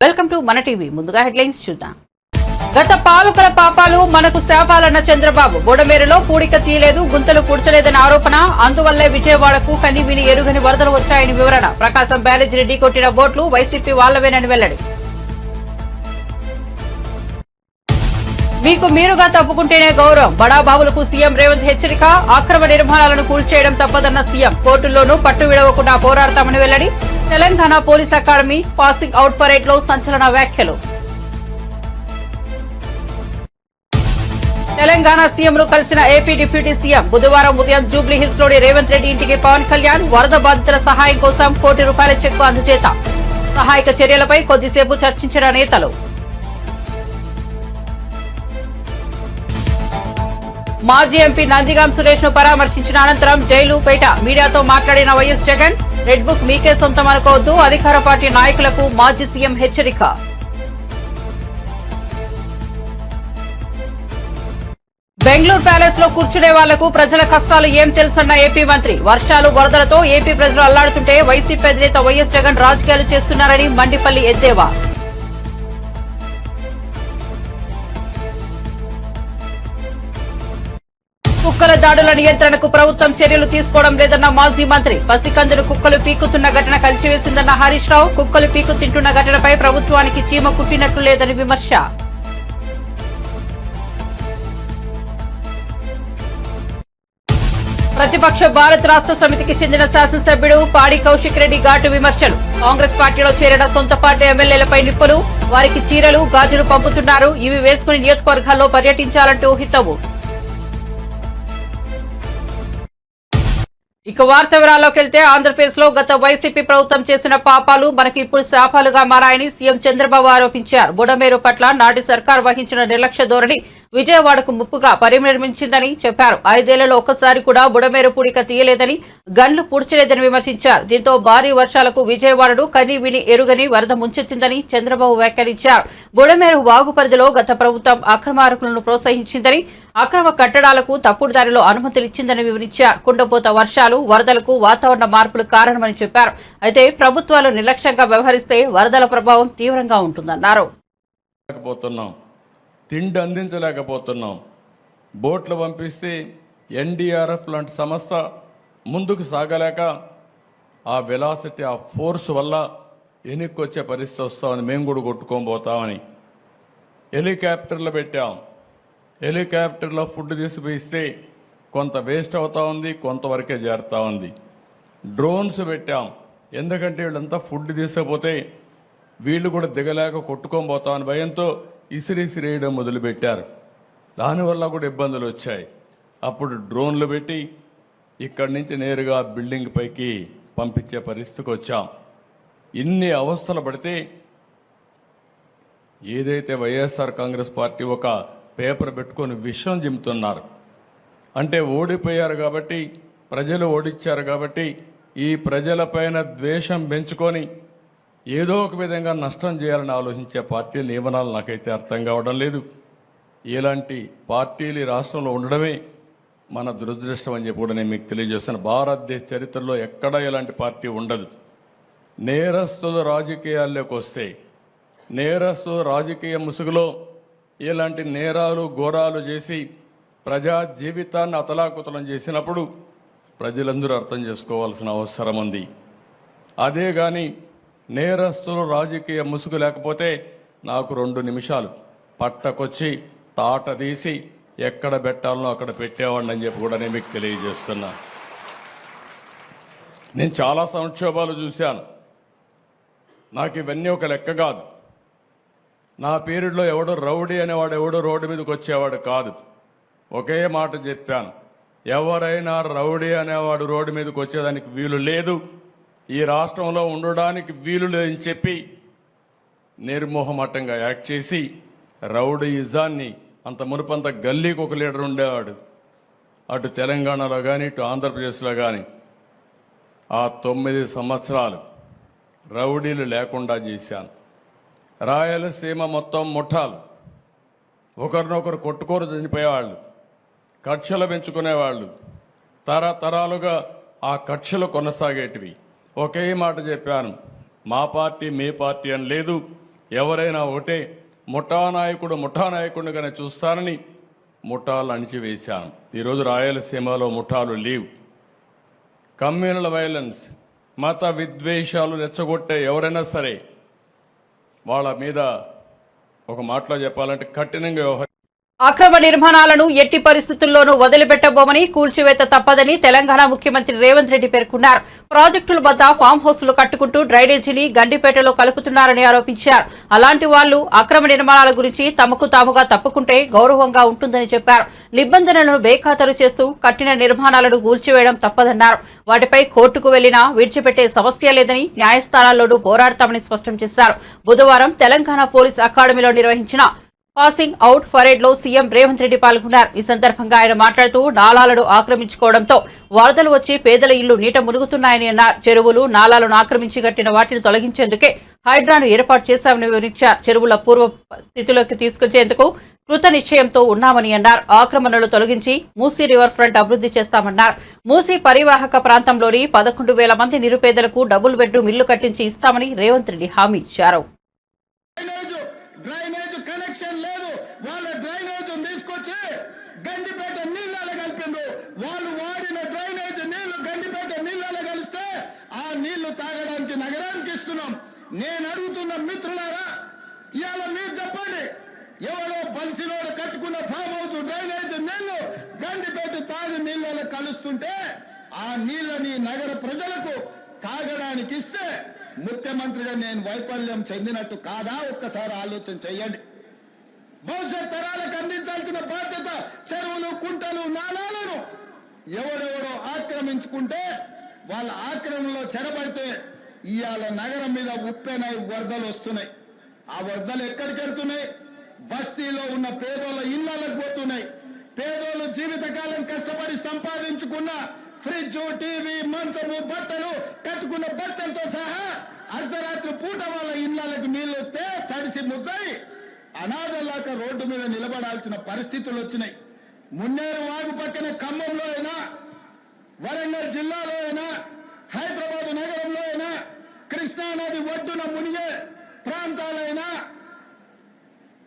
Welcome to మన TV. ముందుగా headlines చూద్దాం. గత పాలకుల పాపాలు మనకు శాపాలన్న చంద్రబాబు. బుడమేరులో పూడిక తీయలేదు, గుంతలు పూడ్చలేదని ఆరోపణ. అందువల్లే విజయవాడకు కనివిని ఎరుగని వరదలు వచ్చాయని వివరణ. ప్రకాశం బ్యారేజీని ఢీకొట్టిన బోట్లు వైసీపీ వాళ్లవేనని వెల్లడి. మీకు మీరుగా తప్పుకుంటేనే గౌరవం. బడాబాబులకు సీఎం రేవంత్ హెచ్చరిక. అక్రమ నిర్మాణాలను కూల్చేయడం తప్పదన్న సీఎం. కోర్టుల్లోనూ పట్టు విడవకుండా పోరాడతామని వెల్లడి. Telangana police academy passing out parade లో సంచలన వ్యాఖ్యలు. తెలంగాణ సీఎంను కలిసిన ఏపీ డిప్యూటీ సీఎం. బుధవారం ఉదయం జూబ్లీ హిల్స్ లోని రేవంత్ రెడ్డి ఇంటికి పవన్ కళ్యాణ్. వరద బాధితుల సహాయం కోసం ₹1 కోటి చెక్కు అందజేత. సహాయక చర్యలపై కొద్దిసేపు చర్చించిన నేతలు. మాజీ ఎంపీ నందిగాం సురేష్ ను పరామర్శించిన అనంతరం జైలుపేట మీడియాతో మాట్లాడిన వైఎస్ జగన్. రెడ్ బుక్ మీకే సొంతం అనుకోవద్దు. అధికార పార్టీ నాయకులకు మాజీ సీఎం హెచ్చరిక. బెంగళూరు ప్యాలెస్ లో కూర్చునే వాళ్లకు ప్రజల కష్టాలు ఏం తెలుసన్న ఏపీ మంత్రి. వర్షాలు వరదలతో ఏపీ ప్రజలు అల్లాడుతుంటే వైసీపీ అధినేత వైఎస్ జగన్ రాజకీయాలు చేస్తున్నారని మండిపల్లి ఎద్దేవా. కుక్కల దాడుల నియంత్రణకు ప్రభుత్వం చర్యలు తీసుకోవడం లేదన్న మాజీ మంత్రి. పసికందును కుక్కలు పీకుతున్న ఘటన కలిసివేసిందన్న హరీష్ రావు. కుక్కలు పీకు తింటున్న ఘటనపై ప్రభుత్వానికి చీమ కుట్టినట్లు లేదని విమర్శ. ప్రతిపక్ష భారత్ రాష్ట్ర సమితికి చెందిన శాసనసభ్యుడు పాడి కౌశిక్ రెడ్డి ఘాటు విమర్శలు. కాంగ్రెస్ పార్టీలో చేరిన సొంత పార్టీ ఎమ్మెల్యేలపై నిప్పులు. వారికి చీరలు గాజులు పంపుతున్నారు. ఇవి వేసుకుని నియోజకవర్గాల్లో పర్యటించాలంటూ హితవు. ఇక వార్త వివరాల్లోకి వెళ్తే, ఆంధ్రప్రదేశ్ లో గత వైసీపీ ప్రభుత్వం చేసిన పాపాలు మనకు ఇప్పుడు శాపాలుగా మారాయని సీఎం చంద్రబాబు ఆరోపించారు. బుడమేరు పట్ల నాటి సర్కార్ వహించిన నిర్లక్ష్య ధోరణి విజయవాడకు ముప్పుగా పరిణమించిందని చెప్పారు. 5 ఏళ్లలో ఒక్కసారి కూడా బుడమేరు పూడిక తీయలేదని, గన్లు పూడ్చలేదని విమర్శించారు. దీంతో భారీ వర్షాలకు విజయవాడను కని విని ఎరుగని వరద ముంచెత్తిందని చంద్రబాబు వ్యాఖ్యానించారు. బుడమేరు వాగు పరిధిలో గత ప్రభుత్వం అక్రమార్కులను ప్రోత్సహించిందని, అక్రమ కట్టడాలకు తప్పుడు దారిలో అనుమతులిచ్చిందని వివరించారు. కుండపోత వర్షాలు, వరదలకు వాతావరణ మార్పులు కారణమని చెప్పారు. అయితే ప్రభుత్వాలు నిర్లక్ష్యంగా వ్యవహరిస్తే వరదల ప్రభావం తీవ్రంగా ఉంటుందన్నారు. తిండి అందించలేకపోతున్నాం. బోట్లు పంపిస్తే ఎన్డీఆర్ఎఫ్ లాంటి సంస్థ ముందుకు సాగలేక ఆ వెలాసిటీ, ఆ ఫోర్స్ వల్ల వెనక్కి వచ్చే పరిస్థితి వస్తామని మేము కూడా కొట్టుకోబోతామని హెలికాప్టర్లు పెట్టాం. హెలికాప్టర్లో ఫుడ్ తీసుకుపోయిస్తే కొంత వేస్ట్ అవుతా ఉంది, కొంతవరకే చేరుతా ఉంది. డ్రోన్స్ పెట్టాం. ఎందుకంటే వీళ్ళంతా ఫుడ్ తీసుకుపోతే వీళ్ళు కూడా దిగలేక కొట్టుకోబోతామని భయంతో ఇసిరేయడం మొదలుపెట్టారు. దానివల్ల కూడా ఇబ్బందులు వచ్చాయి. అప్పుడు డ్రోన్లు పెట్టి ఇక్కడి నుంచి నేరుగా బిల్డింగ్ పైకి పంపించే పరిస్థితికి వచ్చాం. ఇన్ని అవస్థలు పడితే ఏదైతే వైఎస్ఆర్ కాంగ్రెస్ పార్టీ ఒక పేపర్ పెట్టుకొని విషయం జిమ్ముతున్నారు అంటే, ఓడిపోయారు కాబట్టి, ప్రజలు ఓడించారు కాబట్టి ఈ ప్రజలపైన ద్వేషం పెంచుకొని ఏదో ఒక విధంగా నష్టం చేయాలని ఆలోచించే పార్టీ నియమనాలు నాకైతే అర్థం కావడం లేదు. ఇలాంటి పార్టీలు రాష్ట్రంలో ఉండడమే మన దురదృష్టం అని చెప్పి కూడా నేను మీకు తెలియజేస్తాను. భారతదేశ చరిత్రలో ఎక్కడా ఇలాంటి పార్టీ ఉండదు. నేరస్తుల రాజకీయాల్లోకి వస్తే, నేరస్తుల రాజకీయ ముసుగులో ఇలాంటి నేరాలు ఘోరాలు చేసి ప్రజా జీవితాన్ని అతలాకుతలం చేసినప్పుడు ప్రజలందరూ అర్థం చేసుకోవాల్సిన అవసరం ఉంది. అదే కానీ నేరస్తులు రాజకీయ ముసుగు లేకపోతే నాకు 2 నిమిషాలు పట్టకొచ్చి తాట తీసి ఎక్కడ పెట్టాలనో అక్కడ పెట్టేవాడిని అని చెప్పి కూడా నేను మీకు తెలియజేస్తున్నా. నేను చాలా సంక్షోభాలు చూశాను. నాకు ఇవన్నీ ఒక లెక్క కాదు. నా పీరియడ్లో ఎవడో రౌడీ అనేవాడు ఎవడో రోడ్డు మీదకి వచ్చేవాడు కాదు. ఒకే మాట చెప్పాను, ఎవరైనా రౌడీ అనేవాడు రోడ్డు మీదకి వచ్చేదానికి వీలు లేదు, ఈ రాష్ట్రంలో ఉండడానికి వీలు లేదని చెప్పి నిర్మోహమాటంగా యాక్ట్ చేసి రౌడీయిజాన్ని, అంత మునుపంత గల్లీకి ఒక లీడర్ ఉండేవాడు, అటు తెలంగాణలో కానీ ఇటు ఆంధ్రప్రదేశ్లో కానీ ఆ 9 సంవత్సరాలు రౌడీలు లేకుండా చేశాను. రాయలసీమ మొత్తం ముఠాలు ఒకరినొకరు కొట్టుకోరు చనిపోయేవాళ్ళు, కక్షలు పెంచుకునేవాళ్ళు, తరతరాలుగా ఆ కక్షలు కొనసాగేటివి. ఒకే మాట చెప్పాను, మా పార్టీ మీ పార్టీ అని లేదు, ఎవరైనా ఒకటే ముఠా నాయకుడిగానే చూస్తారని ముఠాలు అణిచివేశాను. ఈరోజు రాయలసీమలో ముఠాలు లేవు. కమ్యూనల్ వైలెన్స్, మత విద్వేషాలు రెచ్చగొట్టే ఎవరైనా సరే వాళ్ళ మీద ఒక మాటలో చెప్పాలంటే కఠినంగా వ్యవహరించాలి. అక్రమ నిర్మాణాలను ఎట్టి పరిస్థితుల్లోనూ వదిలిపెట్టబోమని, కూల్చివేత తప్పదని తెలంగాణ ముఖ్యమంత్రి రేవంత్ రెడ్డి పేర్కొన్నారు. ప్రాజెక్టుల వద్ద ఫామ్ హౌస్లు కట్టుకుంటూ డ్రైనేజీని గండిపేటలో కలుపుతున్నారని ఆరోపించారు. అలాంటి వాళ్లు అక్రమ నిర్మాణాల గురించి తమకు తాముగా తప్పుకుంటే గౌరవంగా ఉంటుందని చెప్పారు. నిబంధనలను బేఖాతరు చేస్తూ కట్టిన నిర్మాణాలను కూల్చివేయడం తప్పదన్నారు. వాటిపై కోర్టుకు వెళ్లినా విడిచిపెట్టే సమస్య లేదని, న్యాయస్థానాల్లోనూ పోరాడతామని స్పష్టం చేశారు. బుధవారం తెలంగాణ పోలీస్ అకాడమీలో నిర్వహించిన పాసింగ్ అవుట్ పరేడ్ లో సీఎం రేవంత్ రెడ్డి పాల్గొన్నారు. ఈ సందర్భంగా ఆయన మాట్లాడుతూ నాలాలను ఆక్రమించుకోవడంతో వరదలు వచ్చి పేదల ఇళ్లు నీట మునుగుతున్నాయని అన్నారు. చెరువులు, నాలాలను ఆక్రమించి కట్టిన వాటిని తొలగించేందుకే హైడ్రాను ఏర్పాటు చేశామని వివరించారు. చెరువుల పూర్వ స్థితిలోకి తీసుకొచ్చేందుకు కృత నిశ్చయంతో ఉన్నామని అన్నారు. ఆక్రమణలు తొలగించి మూసీ రివర్ ఫ్రంట్ అభివృద్ధి చేస్తామన్నారు. మూసీ పరివాహక ప్రాంతంలోని 11,000 మంది నిరుపేదలకు డబుల్ బెడ్రూమ్ ఇల్లు కట్టించి ఇస్తామని రేవంత్ రెడ్డి హామీ ఇచ్చారు. డ్రైనేజ్ కనెక్షన్ లేదు, వాళ్ళ డ్రైనేజ్ తీసుకొచ్చి గండిపేట నీళ్ళలో కలిపిండు. వాళ్ళు వాడిన డ్రైనేజ్ నీళ్లు గండిపేట నీళ్ళలో కలిస్తే ఆ నీళ్లు తాగడానికి నగరానికి ఇస్తున్నాం. నేను అడుగుతున్న మిత్రులారా, ఇవాళ మీరు చెప్పండి, ఎవరో బలిసినోడు కట్టుకున్న ఫామ్ హౌస్ డ్రైనేజ్ నీళ్లు గండిపేట తాగి నీళ్ళలో కలుస్తుంటే ఆ నీళ్ళని నగర ప్రజలకు తాగడానికి ఇస్తే ముఖ్యమంత్రిగా నేను వైఫల్యం చెందినట్టు కాదా? ఒక్కసారి ఆలోచన చేయండి. భవిష్యత్ తరాలకు అందించాల్సిన బాధ్యత చెరువులు, కుంటలు, నాలాలను ఎవరెవరో ఆక్రమించుకుంటే వాళ్ళ ఆక్రమణలో చెరబడితే ఇవాళ నగరం మీద ఉప్పెనై వరదలు వస్తున్నాయి. ఆ వరదలు ఎక్కడికి వెళ్తున్నాయి? బస్తీలో ఉన్న పేదోళ్ళ ఇళ్లకు పోతున్నాయి. పేదోళ్ళు జీవితకాలం కష్టపడి సంపాదించుకున్న ఫ్రిడ్జ్, టీవీ, మంచము, బట్టలు, కట్టుకున్న బట్టలతో సహా అర్ధరాత్రి పూట వాళ్ళ ఇళ్లకు నీళ్లు వస్తే తడిసి ముద్దయి అనాథలాక రోడ్డు మీద నిలబడాల్సిన పరిస్థితులు వచ్చినాయి. మున్నేరు వాగు పక్కన ఖమ్మంలో అయినా, వరంగల్ జిల్లాలో అయినా, హైదరాబాద్ నగరంలో అయినా, కృష్ణానది ఒడ్డున మునిగే ప్రాంతాలైనా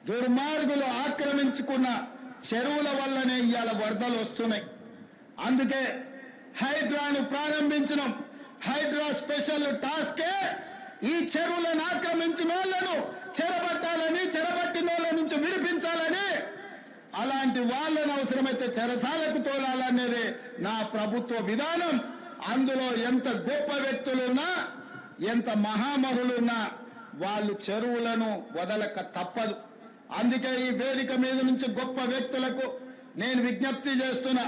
దుర్మార్గులు ఆక్రమించుకున్న చెరువుల వల్లనే ఇవాళ వరదలు వస్తున్నాయి. అందుకే హైడ్రాను ప్రారంభించడం. హైడ్రా స్పెషల్ టాస్కే ఈ చెరువులను ఆక్రమించిన వాళ్ళను చెరబట్టాలని, చెరబట్టిన వాళ్ళ నుంచి విడిపించాలని, అలాంటి వాళ్ళను అవసరమైతే చెరసాలకు తోలాలనేది నా ప్రభుత్వ విధానం. అందులో ఎంత గొప్ప వ్యక్తులున్నా, ఎంత మహామహులున్నా వాళ్ళు చెరువులను వదలక తప్పదు. అందుకే ఈ వేదిక మీద నుంచి గొప్ప వ్యక్తులకు నేను విజ్ఞప్తి చేస్తున్నా,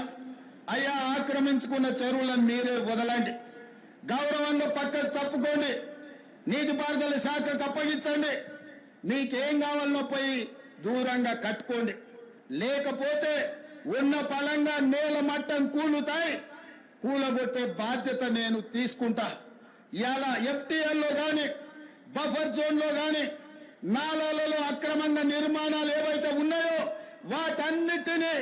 అయ్యా, ఆక్రమించుకున్న చెరువులను మీరే వదలండి, గౌరవంగా పక్కకు తప్పుకోండి, నీటిపారుదల శాఖకు అప్పగించండి, మీకేం కావాలనో పోయి దూరంగా కట్టుకోండి. లేకపోతే ఉన్న పలంగా నేల మట్టం కూలుతాయి, కూలగొట్టే బాధ్యత నేను తీసుకుంటా. ఇలా ఎఫ్టీఎల్లో కానీ, బఫర్ జోన్లో కానీ, నాలాలలో అక్రమంగా నిర్మాణాలు ఏవైతే ఉన్నాయో వాటన్నిటినీ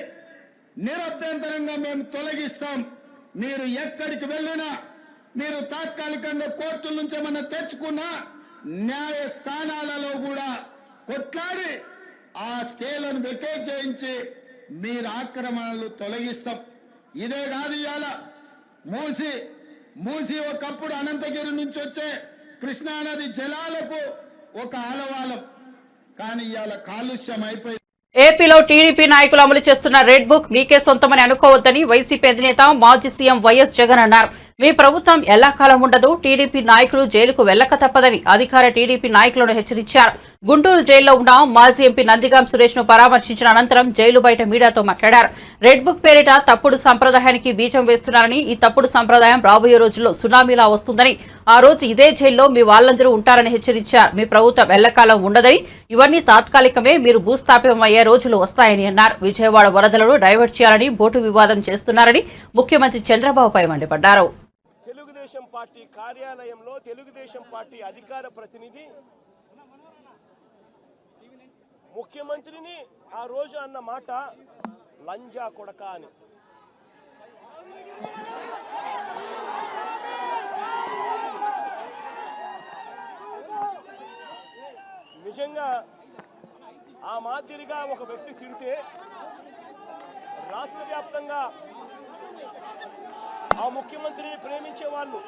నిరభ్యంతరంగా మేము తొలగిస్తాం. మీరు ఎక్కడికి వెళ్ళినా, మీరు తాత్కాలికంగా కోర్టుల నుంచి ఏమన్నా తెచ్చుకున్నా న్యాయస్థానాలలో కూడా కొట్లాడి ఆ స్టేలను వెకేట్ చేయించి మీరు ఆక్రమణలు తొలగిస్తాం. ఇదే కాదు, ఇవాళ మూసి ఒకప్పుడు అనంతగిరి నుంచి వచ్చే కృష్ణానది జలాలకు ఒక ఆలవాలం, కానీ ఇవాళ కాలుష్యం అయిపోయింది. ఏపీలో టీడీపీ నాయకులు అమలు చేస్తున్న రెడ్ బుక్ మీకే సొంతమని అనుకోవద్దని వైసీపీ అధినేత మాజీ సీఎం వైఎస్ జగన్ అన్నారు. మీ ప్రభుత్వం ఎల్లాకాలం ఉండదు, టీడీపీ నాయకులు జైలుకు వెళ్లక తప్పదని అధికార టీడీపీ నాయకులను హెచ్చరించారు. గుంటూరు జైల్లో ఉన్న మాజీ ఎంపీ నందిగాం సురేష్ ను పరామర్శించిన అనంతరం జైలు బయట మీడియాతో మాట్లాడారు. రెడ్ బుక్ పేరిట తప్పుడు సంప్రదాయానికి బీజం వేస్తున్నారని, ఈ తప్పుడు సంప్రదాయం రాబోయే రోజుల్లో సునామీలా వస్తుందని, ఆ రోజు ఇదే జైల్లో మీ వాళ్ళందరూ ఉంటారని హెచ్చరించారు. మీ ప్రభుత్వం ఎల్లకాలం ఉండదని, ఇవన్నీ తాత్కాలికమే, మీరు భూస్థాపితం అయ్యే రోజులు వస్తాయని అన్నారు. విజయవాడ వరదలను డైవర్ట్ చేయాలని బోటు వివాదం చేస్తున్నారని ముఖ్యమంత్రి చంద్రబాబుపై మండిపడ్డారు. తెలుగుదేశం పార్టీ కార్యాలయంలో తెలుగుదేశం పార్టీ అధికార ప్రతినిధి ముఖ్యమంత్రిని ఆ రోజు అన్న మాట లంజా కొడక అని. నిజంగా నిజంగా ఆ మాదిరిగా ఒక వ్యక్తి తిడితే రాష్ట్ర వ్యాప్తంగా ఆ ముఖ్యమంత్రిని ప్రేమించే వాళ్ళు,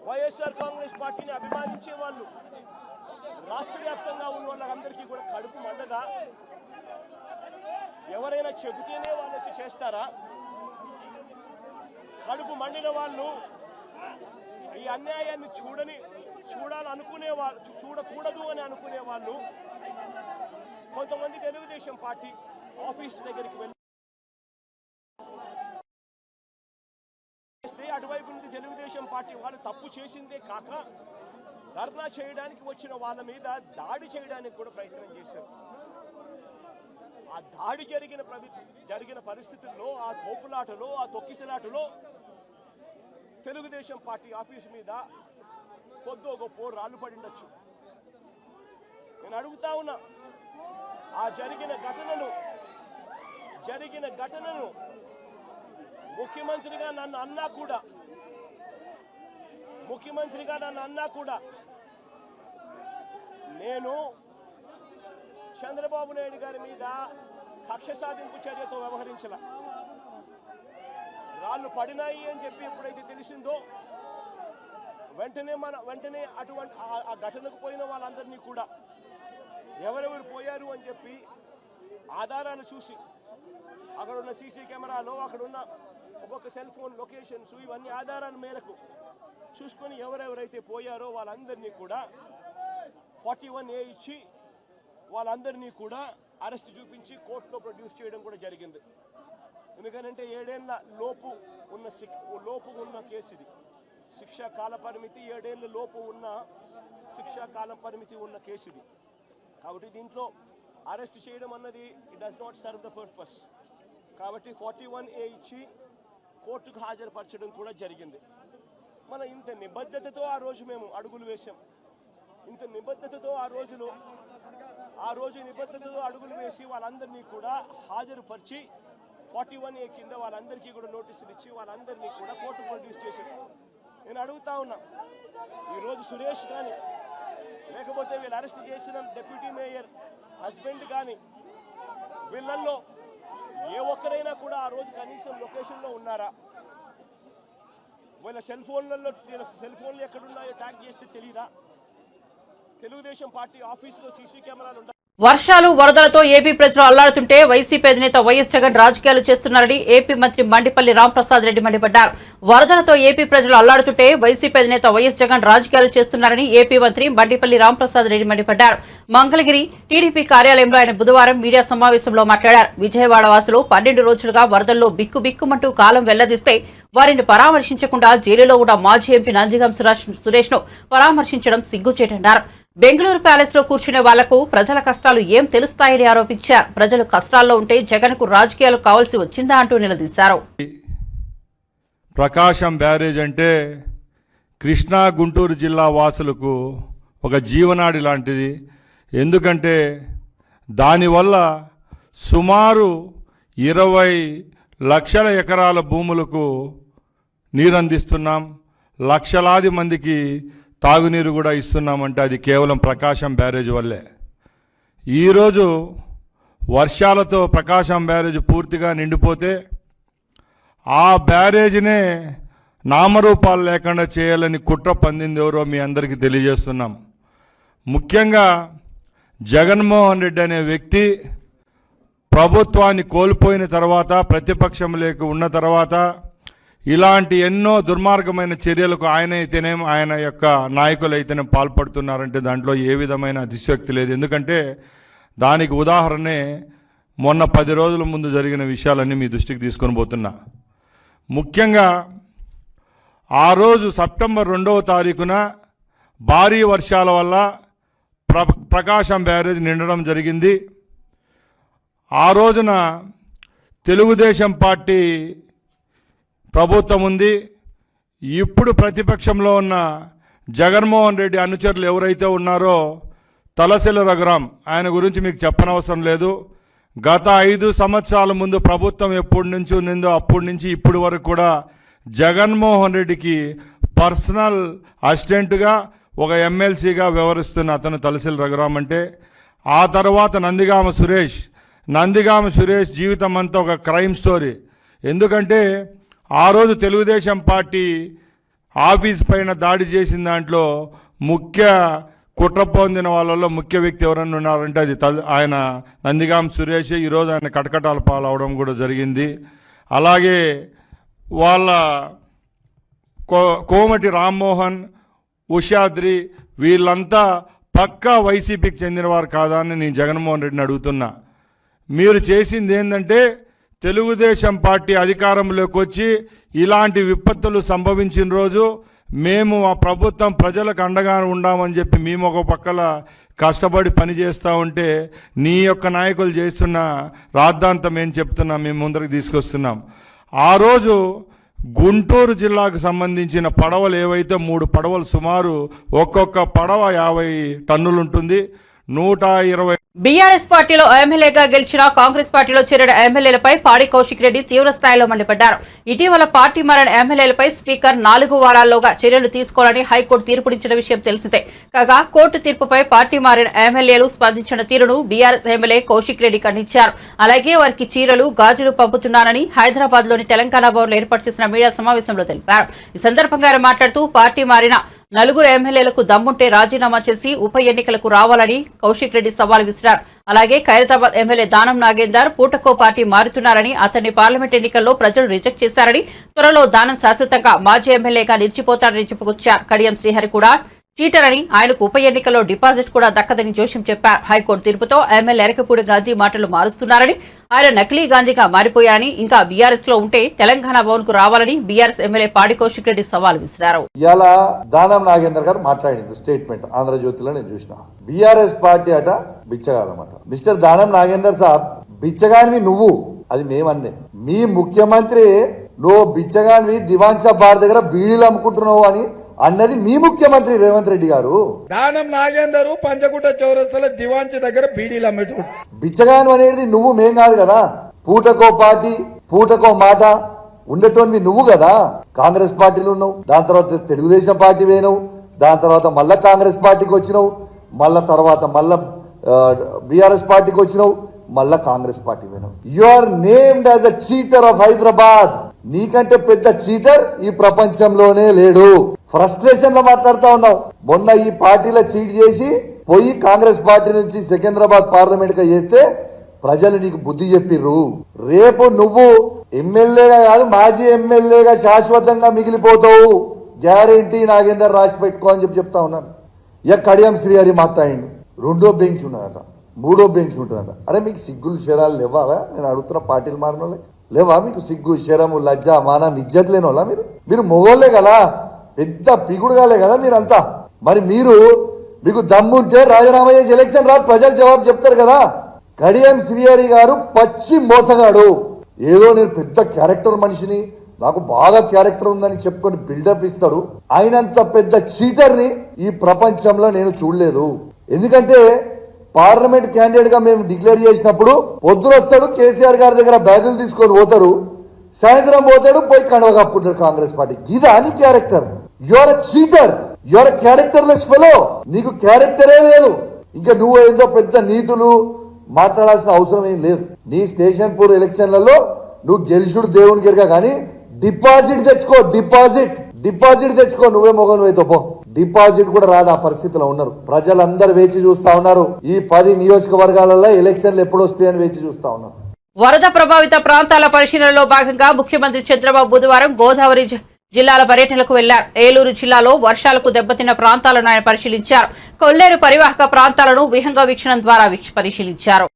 వైఎస్ఆర్ కాంగ్రెస్ పార్టీని అభిమానించే వాళ్ళు, రాష్ట్ర వ్యాప్తంగా ఉన్న వాళ్ళందరికీ కూడా కడుపు మండదా? ఎవరైనా చెబితేనే వాళ్ళు వచ్చి చేస్తారా? కడుపు మండిన వాళ్ళు, ఈ అన్యాయాన్ని చూడాలనుకునే వాళ్ళు, చూడకూడదు అని అనుకునే వాళ్ళు కొంతమంది తెలుగుదేశం పార్టీ ఆఫీస్ దగ్గరికి వెళ్ళి అటువైపు నుండి తెలుగుదేశం పార్టీ వాళ్ళు తప్పు చేసిందే కాక ధర్నా చేయడానికి వచ్చిన వాళ్ళ మీద దాడి చేయడానికి కూడా ప్రయత్నం చేశారు. ఆ దాడి జరిగిన పరిస్థితుల్లో, ఆ తోపులాటలో, ఆ తొక్కిసలాటలో తెలుగుదేశం పార్టీ ఆఫీసు మీద కొద్దో గొప్ప రాళ్ళు పడిండొచ్చు. నేను అడుగుతా ఉన్నా, ఆ జరిగిన ఘటనను ముఖ్యమంత్రిగా నన్ను అన్నా కూడా నేను చంద్రబాబు నాయుడు గారి మీద కక్ష సాధింపు చర్యతో వ్యవహరించాల. రాళ్ళు పడినాయి అని చెప్పి ఎప్పుడైతే తెలిసిందో వెంటనే అటువంటి ఆ ఘటనకు పోయిన వాళ్ళందరినీ కూడా ఎవరెవరు పోయారు అని చెప్పి ఆధారాలు చూసి, అక్కడ ఉన్న సీసీ కెమెరాలో, అక్కడ ఉన్న ఒక్కొక్క సెల్ ఫోన్ లొకేషన్స్, ఇవన్నీ ఆధారాల మేరకు చూసుకొని ఎవరెవరైతే పోయారో వాళ్ళందరినీ కూడా 41A ఇచ్చి వాళ్ళందరినీ కూడా అరెస్ట్ చూపించి కోర్టులో ప్రొడ్యూస్ చేయడం కూడా జరిగింది. ఎందుకంటే 7 ఏళ్ల లోపు ఉన్న కేసు ఇది. శిక్షా కాల పరిమితి 7 ఏళ్ల లోపు ఉన్న శిక్షా కాల పరిమితి ఉన్న కేసు ఇది. కాబట్టి దీంట్లో అరెస్ట్ చేయడం అన్నది it does not serve the purpose. కాబట్టి 41A ఇచ్చి కోర్టుకు హాజరుపరచడం కూడా జరిగింది. మన ఇంత నిబద్ధతతో ఆ రోజు మేము అడుగులు వేశాం. ఇంత నిబద్ధతతో ఆ రోజు నిబద్ధతతో అడుగులు వేసి వాళ్ళందరినీ కూడా హాజరుపరిచి 41A కింద వాళ్ళందరికీ కూడా నోటీసులు ఇచ్చి వాళ్ళందరినీ కూడా కోర్టు ప్రొడ్యూస్ చేశారు. నేను అడుగుతా ఉన్నా, ఈరోజు సురేష్ కానీ, లేకపోతే వీళ్ళు అరెస్ట్ చేసిన డిప్యూటీ మేయర్ హస్బెండ్ కానీ, వీళ్ళల్లో ఏ ఒక్కరైనా కూడా ఆ రోజు కనీసం లొకేషన్లో ఉన్నారా? వీళ్ళ సెల్ ఫోన్లు ఎక్కడున్నాయో ట్యాగ్ చేస్తే తెలియదా? తెలుగుదేశం పార్టీ ఆఫీసులో సీసీ కెమెరాలు ఉంటాయి. వర్షాలు వరదలతో ఏపీ ప్రజలు అల్లాడుతుంటే వైసీపీ అధినేత వైఎస్ జగన్ రాజకీయాలు చేస్తున్నారని ఏపీ మంత్రి మండిపల్లి రాంప్రసాద్ రెడ్డి మండిపడ్డారు. వరదలతో ఏపీ ప్రజలు అల్లాడుతుంటే వైసీపీ అధినేత వైఎస్ జగన్ రాజకీయాలు చేస్తున్నారని ఏపీ మంత్రి మండిపల్లి రాంప్రసాద్ రెడ్డి మండిపడ్డారు. మంగళగిరి టీడీపీ కార్యాలయంలో ఆయన బుధవారం మీడియా సమావేశంలో మాట్లాడారు. విజయవాడ వాసులు 12 రోజులుగా వరదల్లో బిక్కుబిక్కుమంటూ కాలం వెళ్లదీస్తే వారిని పరామర్శించకుండా జైలులో ఉన్న మాజీ ఎంపీ నందిగం సురేష్ ను పరామర్శించడం సిగ్గుచేటన్నారు. బెంగళూరు ప్యాలెస్ లో కూర్చునే వాళ్లకు ప్రజల కష్టాలు ఏం తెలుస్తాయని ఆరోపించారు. ప్రజలు కష్టాల్లో ఉంటే జగన్ కు రాజకీయాలు కావాల్సి వచ్చిందా అంటూ నిలదీశారు. ప్రకాశం బ్యారేజ్ అంటే కృష్ణా గుంటూరు జిల్లా వాసులకు ఒక జీవనాడి లాంటిది. ఎందుకంటే దానివల్ల సుమారు 20 లక్షల ఎకరాల భూములకు నీరందిస్తున్నాం, లక్షలాది మందికి తాగునీరు కూడా ఇస్తున్నామంటే అది కేవలం ప్రకాశం బ్యారేజ్ వల్లే. ఈరోజు వర్షాలతో ప్రకాశం బ్యారేజ్ పూర్తిగా నిండిపోతే ఆ బ్యారేజ్నే నామరూపాలు లేకుండా చేయాలని కుట్ర పందింది ఎవరో మీ అందరికీ తెలియజేస్తున్నాం. ముఖ్యంగా జగన్మోహన్ రెడ్డి అనే వ్యక్తి ప్రభుత్వాన్ని కోల్పోయిన తర్వాత, ప్రతిపక్షం లేక ఉన్న తర్వాత ఇలాంటి ఎన్నో దుర్మార్గమైన చర్యలకు ఆయన యొక్క నాయకులైతేనే పాల్పడుతున్నారంటే దాంట్లో ఏ విధమైన అతిశయోక్తి లేదు. ఎందుకంటే దానికి ఉదాహరణే మొన్న 10 రోజుల ముందు జరిగిన విషయాలన్నీ మీ దృష్టికి తీసుకొని పోతున్నా. ముఖ్యంగా ఆ రోజు సెప్టెంబర్ 2వ తారీఖున భారీ వర్షాల వల్ల ప్రకాశం బ్యారేజ్ నిండడం జరిగింది. ఆ రోజున తెలుగుదేశం పార్టీ ప్రభుత్వం ఉంది. ఇప్పుడు ప్రతిపక్షంలో ఉన్న జగన్మోహన్ రెడ్డి అనుచరులు ఎవరైతే ఉన్నారో తలసిల రఘురాం, ఆయన గురించి మీకు చెప్పనవసరం లేదు. గత 5 సంవత్సరాల ముందు ప్రభుత్వం ఎప్పటి నుంచి ఉన్నిందో అప్పటి నుంచి ఇప్పటి వరకు కూడా జగన్మోహన్ రెడ్డికి పర్సనల్ అసిస్టెంట్గా ఒక ఎమ్మెల్సీగా వ్యవహరిస్తున్న అతను తలసిల రఘురామ్ అంటే, ఆ తర్వాత నందిగామ సురేష్ జీవితం అంతా ఒక క్రైమ్ స్టోరీ. ఎందుకంటే ఆ రోజు తెలుగుదేశం పార్టీ ఆఫీస్ పైన దాడి చేసిన దాంట్లో ముఖ్య కుట్ర పొందిన వాళ్ళలో ముఖ్య వ్యక్తి ఎవరన్నా ఉన్నారంటే అది ఆయన నందిగామ సురేష్. ఈరోజు ఆయన కటకటాల పాలవడం కూడా జరిగింది. అలాగే వాళ్ళ కోమటి రామ్మోహన్, ఉషాద్రి వీళ్ళంతా పక్కా వైసీపీకి చెందినవారు కాదా అని నేను జగన్మోహన్ రెడ్డిని అడుగుతున్నా. మీరు చేసింది ఏంటంటే తెలుగుదేశం పార్టీ అధికారంలోకి వచ్చి ఇలాంటి విపత్తులు సంభవించిన రోజు మేము ఆ ప్రభుత్వం ప్రజలకు అండగా ఉండామని చెప్పి మేము ఒక పక్కల కష్టపడి పని చేస్తూ ఉంటే నీ యొక్క నాయకులు చేస్తున్న రాద్ధాంతం ఏం చెప్తున్నా మేము ముందరికి తీసుకొస్తున్నాం. ఆ రోజు గుంటూరు జిల్లాకు సంబంధించిన పడవలు ఏవైతే 3 పడవలు సుమారు ఒక్కొక్క పడవ 50 టన్నులు ఉంటుంది. 120 బీఆర్ఎస్ పార్టీలో ఎమ్మెల్యేగా గెలిచిన కాంగ్రెస్ పార్టీలో చేరిన ఎమ్మెల్యేలపై పాడి కౌశిక్ రెడ్డి తీవ్ర స్థాయిలో మండిపడ్డారు. ఇటీవల పార్టీ మారిన ఎమ్మెల్యేలపై స్పీకర్ 4 వారాల్లోగా చర్యలు తీసుకోవాలని హైకోర్టు తీర్పునిచ్చిన విషయం తెలిసిందే. కాగా కోర్టు తీర్పుపై పార్టీ మారిన ఎమ్మెల్యేలు స్పందించిన తీరును బీఆర్ఎస్ ఎమ్మెల్యే కౌశిక్ రెడ్డి ఖండించారు. అలాగే వారికి చీరలు, గాజులు పంపుతున్నారని హైదరాబాద్ లోని తెలంగాణ భవన్లో ఏర్పాటు చేసిన మీడియా సమావేశంలో తెలిపారు. ఈ సందర్భంగా ఆయన మాట్లాడుతూ పార్టీ మారిన 4 ఎమ్మెల్యేలకు దమ్ముంటే రాజీనామా చేసి ఉప ఎన్నికలకు రావాలని కౌశిక్ రెడ్డి సవాల్ విసిరారు. అలాగే ఖైరతాబాద్ ఎమ్మెల్యే దానం నాగేందర్ పూటకో పార్టీ మారుతున్నారని, అతన్ని పార్లమెంట్ ఎన్నికల్లో ప్రజలు రిజెక్ట్ చేశారని, త్వరలో దానం శాశ్వతంగా మాజీ ఎమ్మెల్యేగా నిలిచిపోతారని చెప్పుకొచ్చారు. కడియం శ్రీహరి కూడా చీటర్ అని, ఆయనకు ఉప ఎన్నికల్లో డిపాజిట్ కూడా దక్కదని జోషం చెప్పారు. హైకోర్టు తీర్పుతో ఎమ్మెల్యే ఎరకపూడి గాంధీ మాటలు మారుస్తున్నారని, ఆయన నకిలీ గాంధీగా మారిపోయారని, ఇంకా బీఆర్ఎస్ లో ఉంటే తెలంగాణ భవన్ కు రావాలని బీఆర్ఎస్ ఎమ్మెల్యే పాడి కౌశిక్ రెడ్డి సవాల్ విసిరారు. ఇలా దానం నాగేందర్ గారు మాట్లాడింది స్టేట్మెంట్ ఆంధ్రజ్యోతిలో నేను చూసిన. బీఆర్ఎస్ పార్టీ అట బిచ్చగాలన్నమాట. మిస్టర్ దానం నాగేందర్ సాబ్, బిచ్చగానివి నువ్వు, అది మేమన్నే. మీ ముఖ్యమంత్రి నువ్వు బిచ్చగానివి దివాన్ షా బార్ దగ్గర బీడీలు అమ్ముకుంటున్నావు అని అన్నది మీ ముఖ్యమంత్రి రేవంత్ రెడ్డి గారు. దానం నాగేందరు పంచకుట చౌరస్తల దివాంచి దగ్గర బీడీలు అమ్మేటోడు. బిచ్చగాను అనేది నువ్వు, మేం కాదు కదా. పూటకో పార్టీ, పూటకో మాట ఉండేటోనివి నువ్వు కదా. కాంగ్రెస్ పార్టీలో ఉన్నావు, దాని తర్వాత తెలుగుదేశం పార్టీ పోయినావు, దాని తర్వాత మళ్ళా కాంగ్రెస్ పార్టీకి వచ్చినావు, మళ్ళా తర్వాత మళ్ళా బీఆర్ఎస్ పార్టీకి వచ్చినావు, మళ్ళా కాంగ్రెస్ పార్టీ పోయినావు. You are named as a cheater of Hyderabad. నీకంటే పెద్ద చీటర్ ఈ ప్రపంచంలోనే లేడు. ఫ్రస్ట్రేషన్ లో మాట్లాడుతా ఉన్నావు. మొన్న ఈ పార్టీలో చీట్ చేసి పోయి కాంగ్రెస్ పార్టీ నుంచి సికింద్రాబాద్ పార్లమెంట్ గా చేస్తే ప్రజలు నీకు బుద్ధి చెప్పిర్రు. రేపు నువ్వు ఎమ్మెల్యేగా కాదు మాజీ ఎమ్మెల్యేగా శాశ్వతంగా మిగిలిపోతావు. గ్యారెంటీ నాగేందర్ రాసి పెట్టుకో అని చెప్తా ఉన్నాను. ఇక కడియం శ్రీహరి మాట్లాడిండు. 2వ బెంచ్ ఉన్నదట, 3వ బెంచ్ ఉంటుందట. అరే మీకు సిగ్గులు శరాలు లేవా? నేను అడుగుతున్న పార్టీలు మారిన వాళ్ళే లేవా? మీకు సిగ్గు శరము లజ్జ మానం ఇజ్జత్ లేని వాళ్ళ మీరు మొగోళ్లే కదా, పెద్ద పిగుడుగాలే కదా మీరంతా. మరి మీకు దమ్ముంటే రాజీనామా చేసి ఎలక్షన్ రా, ప్రజలు జవాబు చెప్తారు కదా. కడియం శ్రీహరి గారు పచ్చి మోసగాడు. ఏదో నేను పెద్ద క్యారెక్టర్ మనిషిని, నాకు బాగా క్యారెక్టర్ ఉందని చెప్పుకొని బిల్డప్ ఇస్తాడు. ఆయనంత పెద్ద చీటర్ని ఈ ప్రపంచంలో నేను చూడలేదు. ఎందుకంటే పార్లమెంట్ క్యాండిడేట్ గా మేము డిక్లేర్ చేసినప్పుడు పొద్దున వస్తాడు, కేసీఆర్ గారి దగ్గర బ్యాగులు తీసుకొని పోతారు, సాయంత్రం పోతాడు, పోయి కండవ కప్పుకుంటాడు కాంగ్రెస్ పార్టీ. ఇదా నీ character? Your a cheater, your a characterless fellow. నీకు క్యారెక్టరే లేదు. ఇంకా నువ్వు ఏదో పెద్ద నీతులు మాట్లాడాల్సిన అవసరం ఏం లేదు. నీ స్టేషన్ పూర్ ఎలక్షన్లలో నువ్వు గెలుచుడు దేవుని గిరిగా, కానీ డిపాజిట్ తెచ్చుకో, డిపాజిట్ తెచ్చుకో. నువ్వే మొగను అయితే పో. డిపాజిట్ కూడా రాదు. ఆ పరిస్థితిలో ఉన్నారు ప్రజలందరూ. వేచి చూస్తా ఉన్నారు. ఈ 10 నియోజకవర్గాలలో ఎలక్షన్లు ఎప్పుడు వస్తాయని వేచి చూస్తా ఉన్నారు. వరద ప్రభావిత ప్రాంతాల పరిశీలనలో భాగంగా ముఖ్యమంత్రి చంద్రబాబు బుధవారం గోదావరి జిల్లాల పర్యటనకు వెళ్లారు. ఏలూరు జిల్లాలో వర్షాలకు దెబ్బతిన్న ప్రాంతాలను ఆయన పరిశీలించారు. కొల్లేరు పరివాహక ప్రాంతాలను విహంగ వీక్షణం ద్వారా పరిశీలించారు.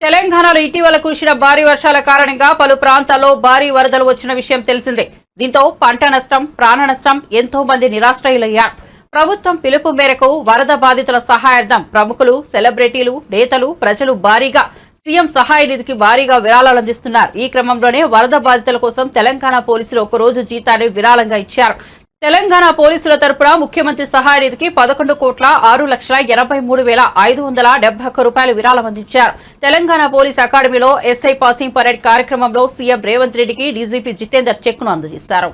తెలంగాణలో ఇటీవల కురిసిన భారీ వర్షాల కారణంగా పలు ప్రాంతాల్లో భారీ వరదలు వచ్చిన విషయం తెలిసిందే. దీంతో పంట నష్టం, ప్రాణ నష్టం, ఎంతో మంది నిరాశ్రయులయ్యారు. ప్రభుత్వం పిలుపు మేరకు వరద బాధితుల సహాయార్థం ప్రముఖులు, సెలబ్రిటీలు, నేతలు, ప్రజలు భారీగా సీఎం సహాయ నిధికి భారీగా విరాళాలు అందిస్తున్నారు. ఈ క్రమంలోనే వరద బాధితుల కోసం తెలంగాణ పోలీసులు ఒకరోజు జీతాన్ని విరాళంగా ఇచ్చారు. తెలంగాణ పోలీసుల తరపున ముఖ్యమంత్రి సహాయ నిధికి 11,6,83,571 రూపాయలు విరాళం అందించారు. తెలంగాణ పోలీస్ అకాడమీలో ఎస్ఐ పాసింగ్ పరేడ్ కార్యక్రమంలో సీఎం రేవంత్ రెడ్డికి డీజీపీ జితేందర్ చెక్ను అందజేశారు.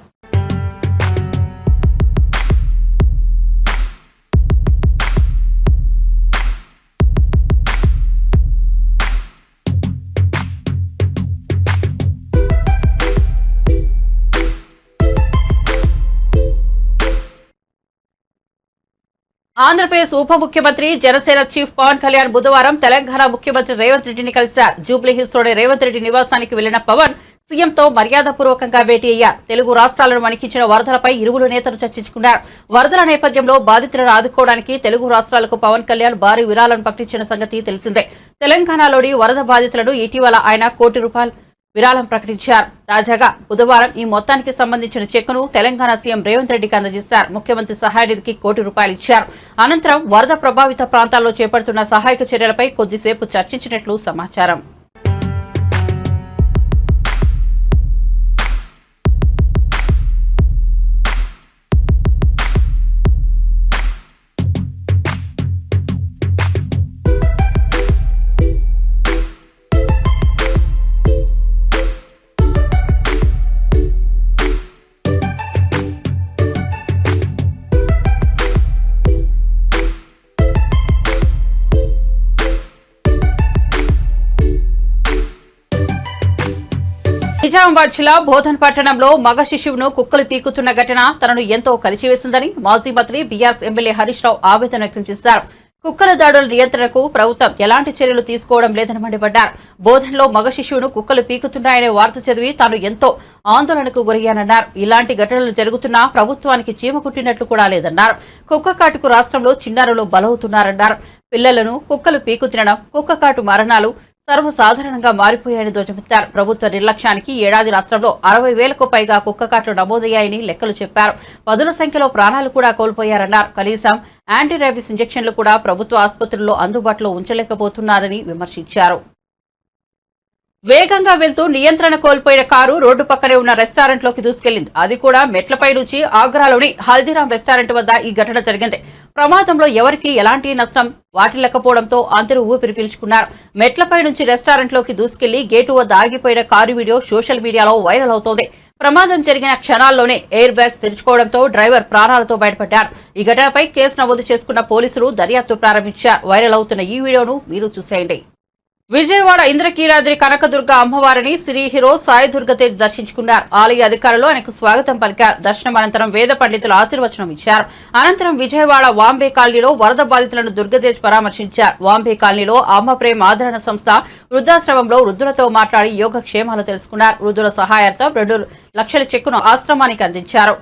ఆంధ్రప్రదేశ్ ఉప ముఖ్యమంత్రి, జనసేన చీఫ్ పవన్ కళ్యాణ్ బుధవారం తెలంగాణ ముఖ్యమంత్రి రేవంత్ రెడ్డిని కలిశారు. జూబ్లీహిల్స్ లోని రేవంత్ రెడ్డి నివాసానికి వెళ్లిన పవన్ సీఎంతో మర్యాదపూర్వకంగా భేటీ అయ్యారు. తెలుగు రాష్ట్రాలను వణికించిన వరదలపై ఇరువురు నేతలు చర్చించుకున్నారు. వరదల నేపథ్యంలో బాధితులను ఆదుకోవడానికి తెలుగు రాష్ట్రాలకు పవన్ కళ్యాణ్ భారీ విరాళాలను ప్రకటించిన సంగతి తెలిసిందే. తెలంగాణలోని వరద బాధితులను ఇటీవల ఆయన ₹1 విరాళం ప్రకటించారు. తాజాగా బుధవారం ఈ మొత్తానికి సంబంధించిన చెక్కును తెలంగాణ సీఎం రేవంత్ రెడ్డికి అందజేశారు. ముఖ్యమంత్రి సహాయ నిధికి ₹1 ఇచ్చారు. అనంతరం వరద ప్రభావిత ప్రాంతాల్లో చేపడుతున్న సహాయక చర్యలపై కొద్దిసేపు చర్చించినట్లు సమాచారం. నిజామాబాద్ జిల్లా బోధన్ పట్టణంలో మగ శిశువును కుక్కలు పీకుతున్న ఘటన తనను ఎంతో కలిచివేసిందని మాజీ మంత్రి బీఆర్ఎస్ ఎమ్మెల్యే హరీష్ రావు ఆవేదన వ్యక్తం చేశారు. కుక్కల దాడుల నియంత్రణకు ప్రభుత్వం ఎలాంటి చర్యలు తీసుకోవడం లేదని మండిపడ్డారు. బోధన్లో మగ శిశువును కుక్కలు పీకుతున్నాయనే వార్త చదివి తాను ఎంతో ఆందోళనకు గురయ్యానన్నారు. ఇలాంటి ఘటనలు జరుగుతున్నా ప్రభుత్వానికి చీమ కుట్టినట్లు కూడా లేదన్నారు. కుక్క కాటుకు రాష్ట్రంలో చిన్నారులు బలవుతున్నారన్నారు. పిల్లలను కుక్కలు పీకు తినడం, కుక్క కాటు మరణాలు సర్వసాధారణంగా మారిపోయాయని ధ్వజమెత్తారు. ప్రభుత్వ నిర్లక్ష్యానికి ఏడాది రాష్ట్రంలో 60,000కు పైగా కుక్కకాట్లు నమోదయ్యాయని లెక్కలు చెప్పారు. పదుల సంఖ్యలో ప్రాణాలు కూడా కోల్పోయారన్నారు. కనీసం యాంటీ రేబిస్ ఇంజెక్షన్లు కూడా ప్రభుత్వ ఆసుపత్రుల్లో అందుబాటులో ఉంచలేకపోతున్నారని విమర్శించారు. వేగంగా వెళ్తూ నియంత్రణ కోల్పోయిన కారు రోడ్డు పక్కనే ఉన్న రెస్టారెంట్లోకి దూసుకెళ్లింది. అది కూడా మెట్లపై నుంచి ఆగ్రాలోని హల్దీరామ్ రెస్టారెంట్ వద్ద ఈ ఘటన జరిగింది. ప్రమాదంలో ఎవరికీ ఎలాంటి నష్టం వాటిల్లకపోవడంతో అందరూ ఊపిరి పీల్చుకున్నారు. మెట్లపై నుంచి రెస్టారెంట్లోకి దూసుకెళ్లి గేటు వద్ద ఆగిపోయిన కారు వీడియో సోషల్ మీడియాలో వైరల్ అవుతోంది. ప్రమాదం జరిగిన క్షణాల్లోనే ఎయిర్ బ్యాగ్స్ తెరుచుకోవడంతో డ్రైవర్ ప్రాణాలతో బయటపడ్డారు. ఈ ఘటనపై కేసు నమోదు చేసుకున్న పోలీసులు దర్యాప్తు ప్రారంభించారు. వైరల్ అవుతున్న ఈ వీడియోను మీరు చూసేయండి. విజయవాడ ఇంద్రకీలాద్రి కనకదుర్గ అమ్మవారిని సినీ హీరో సాయి దుర్గతేజ్ దర్శించుకున్నారు. ఆలయ అధికారులు ఆయనకు స్వాగతం పలికారు. దర్శనం అనంతరం వేద పండితులు ఆశీర్వచనం ఇచ్చారు. అనంతరం విజయవాడ వాంబే కాలనీలో వరద బాధితులను దుర్గతేజ్ పరామర్శించారు. వాంబే కాలనీలో అమ్మ ప్రేమ ఆదరణ సంస్థ వృద్ధాశ్రమంలో వృద్ధులతో మాట్లాడి యోగక్షేమాలు తెలుసుకున్నారు. వృద్ధుల సహాయార్థం 2 లక్షల చెక్కును ఆశ్రమానికి అందించారు.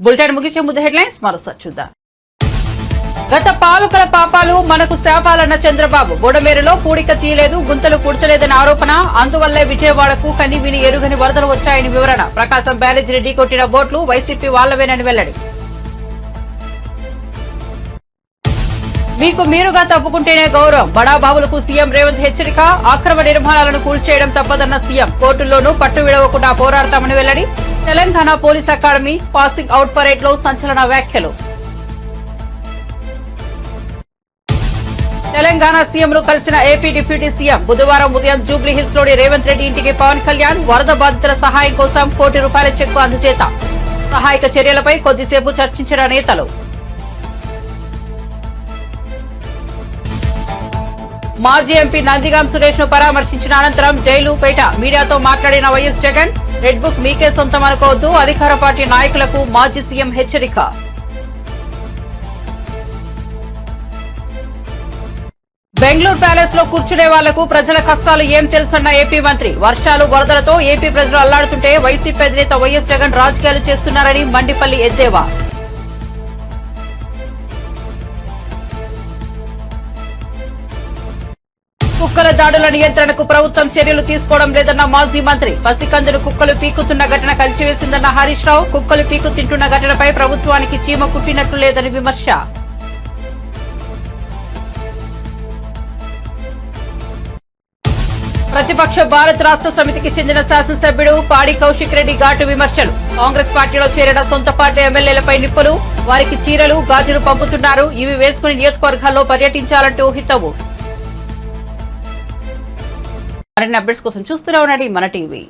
బులెటిన్ ముగించే ముందు హెడ్లైన్స్ మరోసారి చూద్దాం. గత పాలకుల పాపాలు మనకు శాపాలన్న చంద్రబాబు. బుడమేరులో పూడిక తీయలేదు, గుంతలు పూడ్చలేదని ఆరోపణ. అందువల్లే విజయవాడకు కని విని ఎరుగని వరదలు వచ్చాయని వివరణ. ప్రకాశం బ్యారేజీని ఢీకొట్టిన బోట్లు వైసీపీ వాళ్లవేనని వెల్లడి. మీకు మీరుగా తప్పుకుంటేనే గౌరవం. బడాబాబులకు సీఎం రేవంత్ హెచ్చరిక. అక్రమ నిర్మాణాలను కూల్చేయడం తప్పదన్న సీఎం. కోర్టుల్లోనూ పట్టు విడవకుండా పోరాడతామని వెల్లడి. Telangana police academy passing out parade లో సంచలన వ్యాఖ్యలు. తెలంగాణ సీఎంను కలిసిన ఏపీ డిప్యూటీ సీఎం. బుధవారం ఉదయం జూబ్లీ హిల్స్ లోని రేవంత్ రెడ్డి ఇంటికి పవన్ కళ్యాణ్. వరద బాధితుల సహాయం కోసం ₹1 కోటి చెక్కు అందజేత. సహాయక చర్యలపై కొద్దిసేపు చర్చించిన నేతలు. మాజీ ఎంపీ నందిగాం సురేష్ ను పరామర్శించిన అనంతరం జైలుపేట మీడియాతో మాట్లాడిన వైఎస్ జగన్. రెడ్ బుక్ మీకే సొంతం అనుకోవద్దు. అధికార పార్టీ నాయకులకు మాజీ సీఎం హెచ్చరిక. బెంగళూరు ప్యాలెస్ లో కూర్చునే వాళ్లకు ప్రజల కష్టాలు ఏం తెలుసన్న ఏపీ మంత్రి. వర్షాలు వరదలతో ఏపీ ప్రజలు అల్లాడుతుంటే వైసీపీ అధినేత వైఎస్ జగన్ రాజకీయాలు చేస్తున్నారని మండిపల్లి ఎద్దేవా. కుక్కల దాడుల నియంత్రణకు ప్రభుత్వం చర్యలు తీసుకోవడం లేదన్న మాజీ మంత్రి. పసికందులు కుక్కలు పీకుతున్న ఘటన కలిసివేసిందన్న హరీష్ రావు. కుక్కలు పీకు తింటున్న ఘటనపై ప్రభుత్వానికి చీమ కుట్టినట్లు లేదని విమర్శ. ప్రతిపక్ష భారత్ రాష్ట్ర సమితికి చెందిన శాసనసభ్యుడు పాడి కౌశిక్ రెడ్డి ఘాటు విమర్శలు. కాంగ్రెస్ పార్టీలో చేరిన సొంత పార్టీ ఎమ్మెల్యేలపై నిప్పులు. వారికి చీరలు గాజులు పంపుతున్నారు. ఇవి వేసుకుని నియోజకవర్గాల్లో పర్యటించాలంటూ హితవు. మరిన్ని అప్డేట్స్ కోసం చూస్తూనే ఉండండి మన టీవీ.